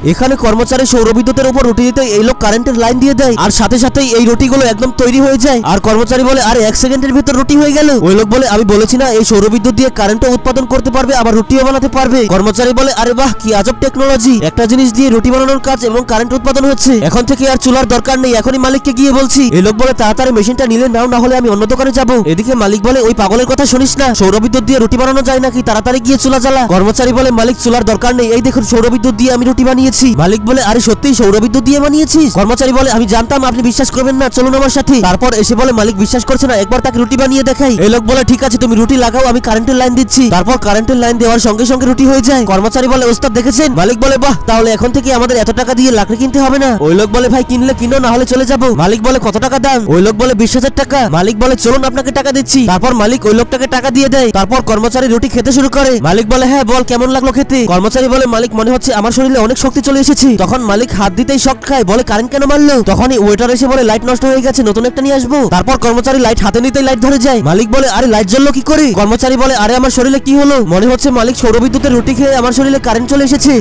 এখানে কর্মচারী সৌরবিদ্যুতের উপর রুটি দিতে এই লোক কারেন্টের লাইন দিয়ে দেয় আর সাথে সাথেই এই রুটিগুলো একদম তৈরি হয়ে যায়। আর কর্মচারী বলে আরে 1 সেকেন্ডের ভিতর রুটি হয়ে গেল। ওই লোক বলে আমি বলেছি না এই সৌরবিদ্যুৎ দিয়ে কারেন্টও উৎপাদন করতে পারবে আবার রুটিও বানাতে পারবে। কর্মচারী বলে আরে বাহ কি আজব টেকনোলজি, একটা জিনিস দিয়ে রুটি বানানোর কাজ এবং কারেন্ট উৎপাদন হচ্ছে, এখন থেকে আর চুলার দরকার নেই, এখনই মালিককে গিয়ে বলছি। এই লোক বলে তাড়াতাড়ি মেশিনটা নিলে নাও, না হলে আমি অন্য দোকানে যাবো। এদিকে মালিক বলে ওই পাগলের কথা শুনিস না, সৌরবিদ্যুৎ দিয়ে রুটি বানানো যায় নাকি, তাড়াতাড়ি গিয়ে চুলা জ্বালা। কর্মচারী বলে মালিক চুলার দরকার নেই, এই দেখুন সৌরবিদ্যুৎ দিয়ে আমি রুটি বানিয়েছি। মালিক বলে আরে সত্যিই সৌরবিদ্যুৎ দিয়ে বানিয়েছিস? কর্মচারী বলে আমি জানতাম আপনি বিশ্বাস করবেন না, চলুন আমার সাথে। তারপর এসে বলে মালিক বিশ্বাস করছে না, একবার তাকে রুটি বানিয়ে দেখাই। এই লোক বলে ঠিক আছে তুমি রুটি লাগাও, আমি কারেন্টের লাইন দিচ্ছি। তারপর কারেন্টের লাইন দেওয়ার সঙ্গে সঙ্গে রুটি হয়ে যায়। কর্মচারী বলে ওস্তাদ দেখেছেন? মালিক বলে বাহ, তাহলে এখন থেকে আমাদের এত টাকা দিয়ে লাকড়ি কিনতে হবে না। ওই লোক বলে ভাই কিনলে কিনো, না হলে চলে যাবো। মালিক বলে কত টাকা দাম? ওই লোক বলে 20,000 টাকা। মালিক বলে চলুন আপনাকে টাকা দিচ্ছি। তারপর মালিক ওই লোকটাকে টাকা দিয়ে দেয়। তারপর কর্মচারী রুটি খেতে শুরু করে। মালিক বলে হ্যাঁ বল কেমন লাগলো খেতে? কর্মচারী বলে মালিক মনে হচ্ছে আমার শরীরে অনেক শক্তি চলে এসেছে। তখন মালিক হাত দিতেই শক খায়, বলে কারেন্ট কেন মারলো? তখনই ওয়েটার এসে বলে লাইট নষ্ট হয়ে গেছে, নতুন একটা নিয়ে আসবো। তারপর কর্মচারী লাইট হাতে নিতেই লাইট ধরে যায়। মালিক বলে আরে লাইট জ্বললো কি করে? কর্মচারী বলে আরে আমার শরীরে কি হলো? মনে হচ্ছে মালিক সৌরবিদ্যুতের রুটি খেয়ে আমার শরীরে কারেন্ট চলে এসেছে।